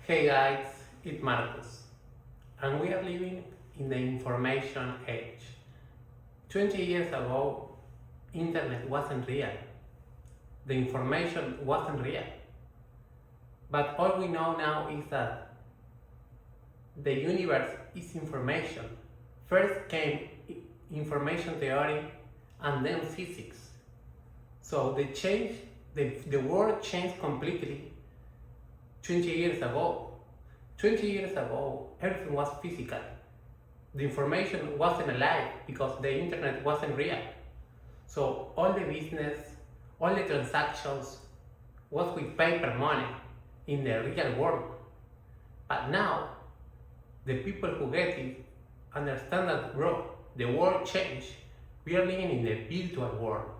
Hey guys, it's Marcus, and we are living in the information age. 20 years ago, internet wasn't real. The information wasn't real. But all we know now is that the universe is information. First came information theory and then physics. So the world changed completely 20 years ago. 20 years ago, everything was physical. The information wasn't alive because the internet wasn't real. So all the business, all the transactions was with paper money in the real world. But now, the people who get it understand that, bro, the world changed. We are living in the virtual world.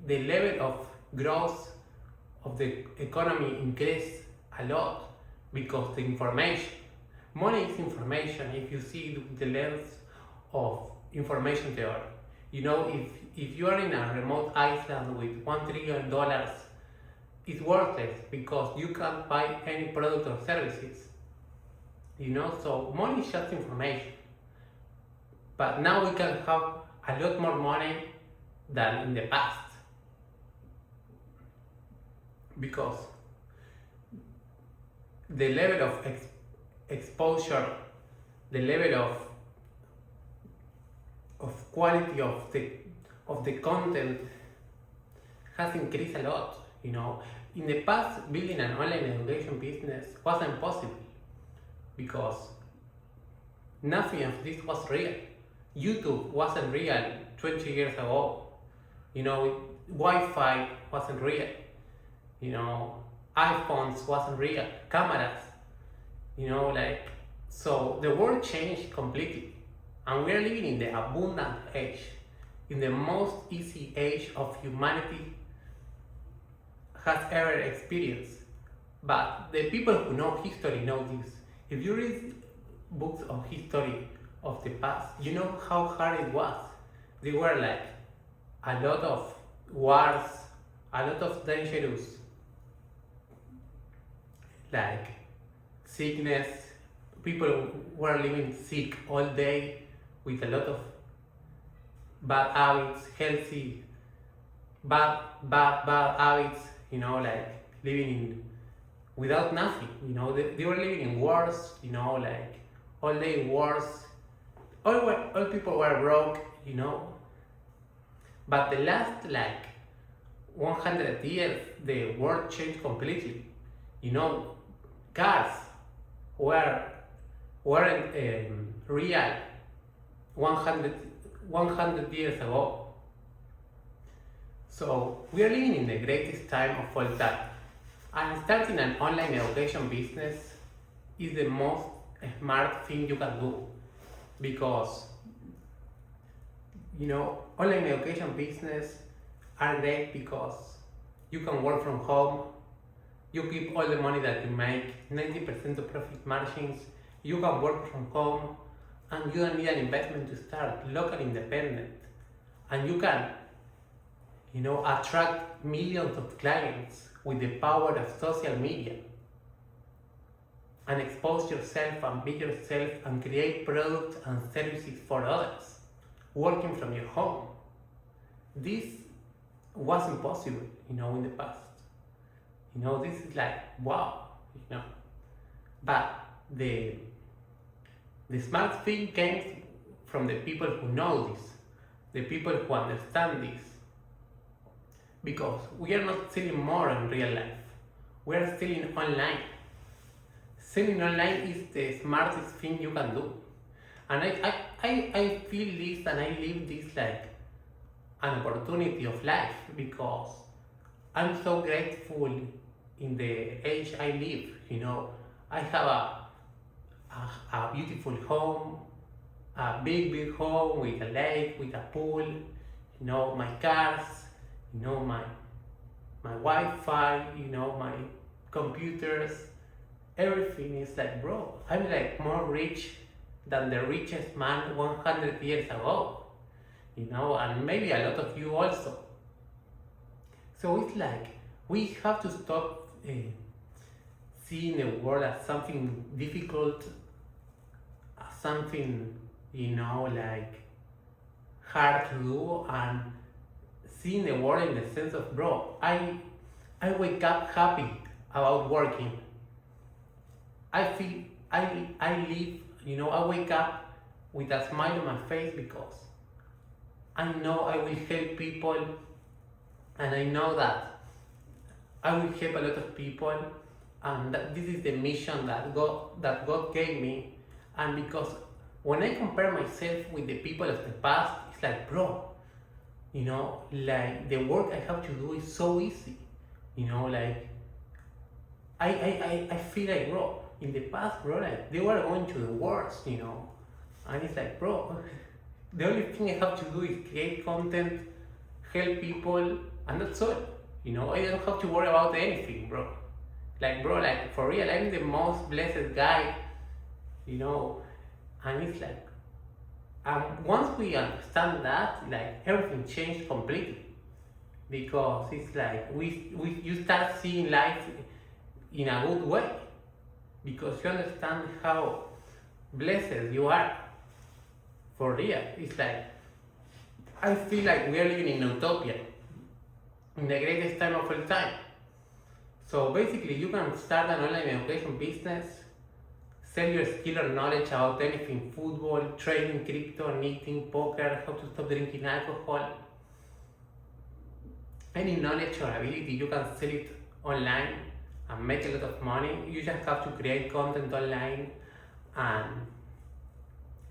The level of growth of the economy increased a lot because the information, money is information if you see it with the lens of information theory. You know, if you are in a remote island with $1 trillion, it's worthless because you can't buy any product or services. You know, so money is just information. But now we can have a lot more money than in the past. Because the level of exposure, the level of quality of the content has increased a lot. You know, in the past, building an online education business wasn't possible because nothing of this was real. YouTube wasn't real 20 years ago. You know, Wi-Fi wasn't real. You know, iPhones wasn't real, cameras, you know, like, so the world changed completely. And we are living in the abundant age, in the most easy age of humanity has ever experienced. But the people who know history know this. If you read books of history of the past, you know how hard it was. There were like a lot of wars, a lot of dangerous like sickness, people were living sick all day with a lot of bad habits, bad habits, you know, like living without nothing, you know, they were living in wars, you know, like all day wars, all people were broke, you know. But the last like 100 years, the world changed completely, you know. Cars weren't real 100 years ago. So we are living in the greatest time of all time. And starting an online education business is the most smart thing you can do because, you know, online education business are great because you can work from home. You keep all the money that you make, 90% of profit margins, you can work from home, and you don't need an investment to start, local independent. And you can, you know, attract millions of clients with the power of social media. And expose yourself and be yourself and create products and services for others, working from your home. This wasn't possible, you know, in the past. You know, this is like, wow, you know. But the smart thing came from the people who know this, the people who understand this. Because we are not selling more in real life. We are selling online. Selling online is the smartest thing you can do. And I feel this and I live this like an opportunity of life because I'm so grateful in the age I live, you know. I have a beautiful home, a big home with a lake, with a pool, you know, my cars, you know, my Wi-Fi, you know, my computers, everything is like, bro, I'm like more rich than the richest man 100 years ago, you know, and maybe a lot of you also. So it's like, we have to stop seeing the world as something difficult, as something, like hard to do, and seeing the world in the sense of, bro, I wake up happy about working. I feel I live, I wake up with a smile on my face because I know I will help people, and I know that I will help a lot of people, and that this is the mission that God gave me. And because when I compare myself with the people of the past, it's like, bro, like the work I have to do is so easy. Like I feel like, bro, in the past, bro, like they were going to the worst, and it's like, bro, the only thing I have to do is create content, help people, and that's all. I don't have to worry about anything, bro. Like, bro, like for real, I'm the most blessed guy, and it's like, once we understand that, like everything changed completely, because it's like you start seeing life in a good way, because you understand how blessed you are. For real, it's like I feel like we are living in utopia, in the greatest time of all time. So basically, you can start an online education business, sell your skill or knowledge about anything: football, trading, crypto, knitting, poker, how to stop drinking alcohol. Any knowledge or ability, you can sell it online and make a lot of money. You just have to create content online and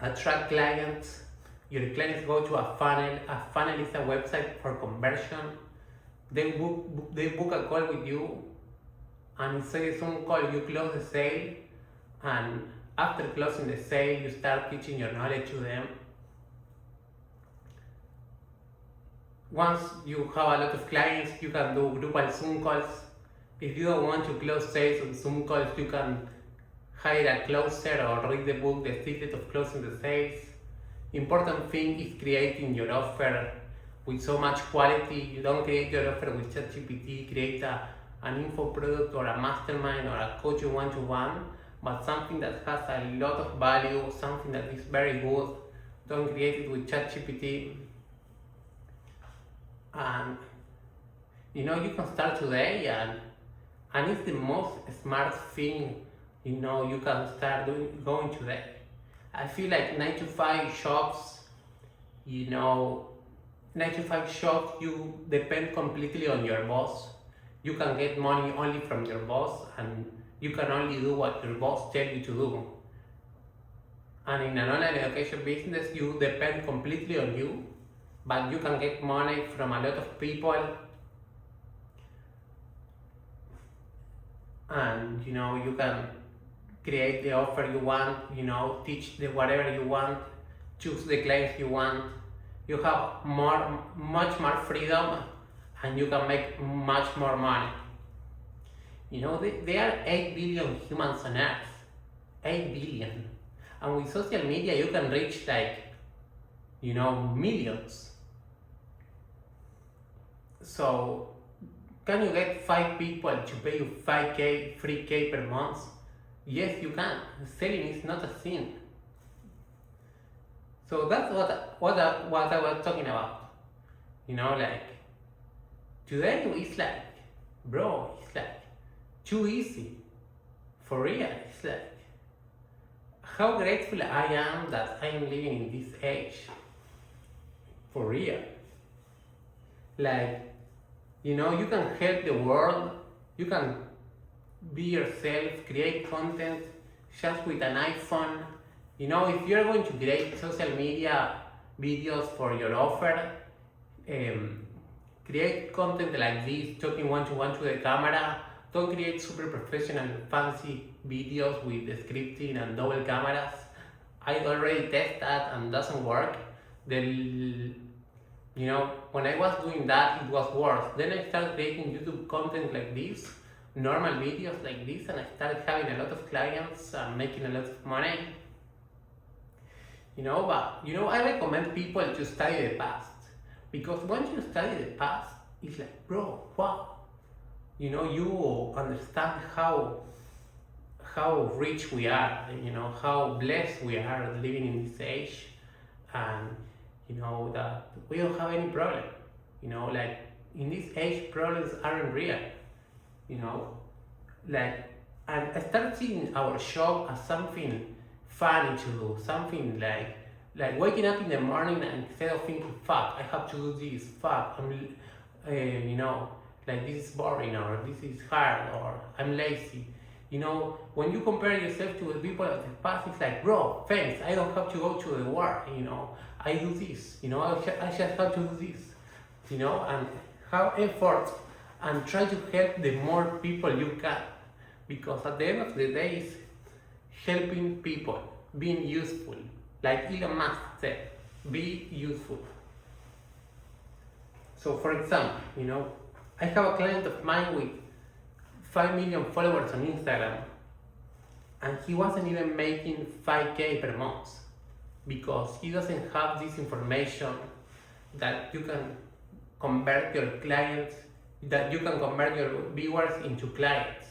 attract clients. Your clients go to a funnel. A funnel is a website for conversion. They book a call with you, and inside the Zoom call you close the sale, and after closing the sale you start teaching your knowledge to them. Once you have a lot of clients, you can do grupal Zoom calls. If you don't want to close sales on Zoom calls, you can hire a closer or read the book The Secret of Closing the Sales. Important thing is creating your offer with so much quality. You don't create your offer with ChatGPT, create an info product or a mastermind or a coaching one-to-one, but something that has a lot of value, something that is very good. Don't create it with ChatGPT. And you can start today, and it's the most smart thing you can start going today. I feel like 9 to 5 jobs, 9 to 5 jobs, you depend completely on your boss. You can get money only from your boss, and you can only do what your boss tells you to do. And in an online education business, you depend completely on you, but you can get money from a lot of people, and you can create the offer you want, teach the whatever you want, choose the clients you want. You have much more freedom, and you can make much more money. There are 8 billion humans on Earth. 8 billion. And with social media, you can reach millions. So, can you get 5 people to pay you 5K, 3K per month? Yes, you can. Selling is not a sin. So that's what I was talking about. Like today it's like, bro, it's like too easy. For real, it's like how grateful I am that I am living in this age. For real. Like, you can help the world. You can be yourself, create content just with an iPhone. If you're going to create social media videos for your offer, create content like this, talking one-to-one to the camera. Don't create super professional, fancy videos with the scripting and double cameras. I already tested that and doesn't work. When I was doing that, it was worse. Then I started creating YouTube content like this, normal videos like this, and I started having a lot of clients and making a lot of money. I recommend people to study the past, because once you study the past, it's like, bro, wow. You understand how how rich we are, how blessed we are living in this age, and that we don't have any problem. Like in this age, problems aren't real. You know, like and I start seeing our job as something funny to do, something like waking up in the morning and instead of thinking, "Fuck, I have to do this. Fuck, like this is boring or this is hard or I'm lazy." When you compare yourself to the people of the past, it's like, bro, thanks, I don't have to go to the war, I do this, I just have to do this, and have effort and try to help the more people you can. Because at the end of the day, it's helping people, being useful. Like Elon Musk said, be useful. So for example, I have a client of mine with 5 million followers on Instagram, and he wasn't even making 5K per month because he doesn't have this information that you can convert your clients, that you can convert your viewers into clients.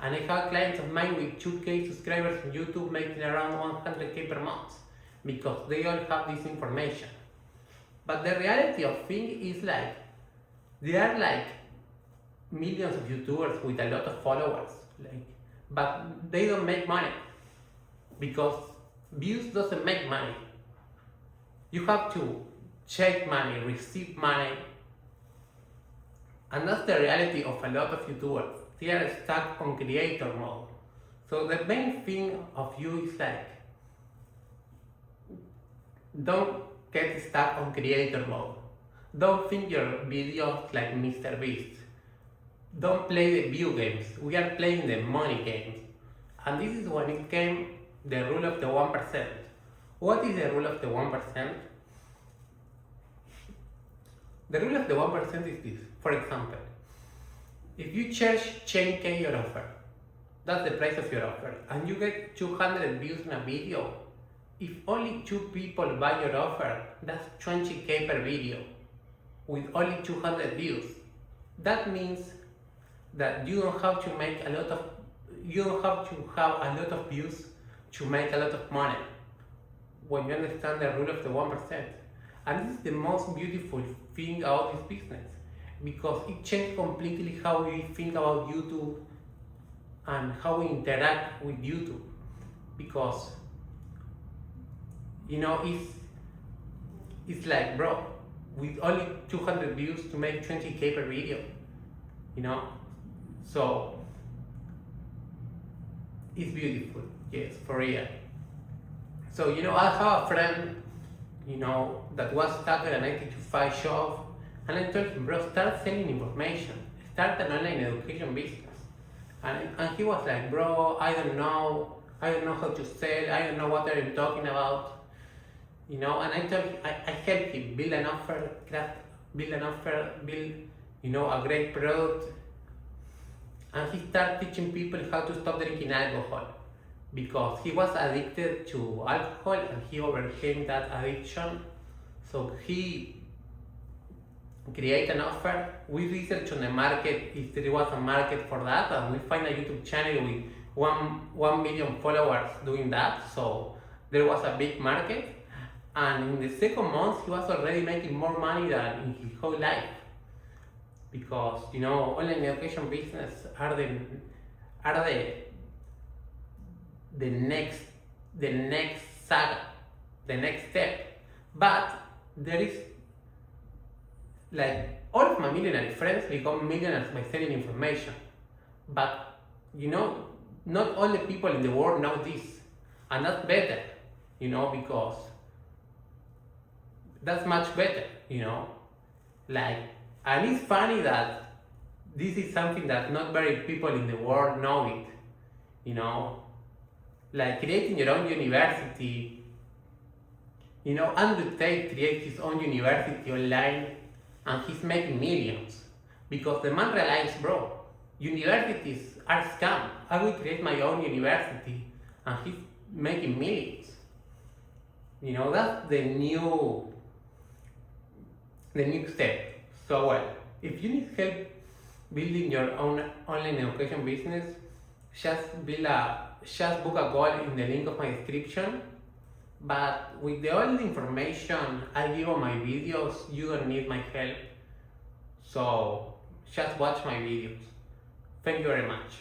And I have clients of mine with 2K subscribers on YouTube making around 100K per month because they all have this information. But the reality of things is like, there are like millions of YouTubers with a lot of followers, but they don't make money because views doesn't make money. You have to check money, receive money, and that's the reality of a lot of YouTubers. They are stuck on creator mode. So the main thing of you is like, don't get stuck on creator mode. Don't think your videos like Mr. Beast. Don't play the view games. We are playing the money games. And this is when it came the rule of the 1%. What is the rule of the 1%? The rule of the 1% is this. For example, if you charge 10K your offer, that's the price of your offer, and you get 200 views in a video, if only 2 people buy your offer, that's 20K per video with only 200 views. That means that you don't have to have a lot of views to make a lot of money when you understand the rule of the 1%. And this is the most beautiful thing about this business, because it changed completely how we think about YouTube and how we interact with YouTube. Because it's like, bro, with only 200 views to make 20K per video, so it's beautiful, yes, for real. So I have a friend that was stuck at a 9 to 5 job, and I told him, bro, start selling information, start an online education business. And he was like, bro, I don't know how to sell, I don't know what I'm talking about. And I told him, I helped him build an offer, build a great product. And he started teaching people how to stop drinking alcohol because he was addicted to alcohol and he overcame that addiction. So he created an offer. We researched on the market if there was a market for that, and we find a YouTube channel with 1 million followers doing that. So there was a big market. And in the second month, he was already making more money than in his whole life. Because online education business are the next saga, the next step. But there is like all of my millionaire friends become millionaires by selling information. But not all the people in the world know this, and that's better, because that's much better, and it's funny that this is something that not very people in the world know it, like creating your own university. Andrew Tate created his own university online and he's making millions because the man realized, bro, universities are scam. I will create my own university and he's making millions. That's the new step. So if you need help building your own online education business, just book a call in the link of my description. But with all the information I give on my videos, you don't need my help. So just watch my videos. Thank you very much.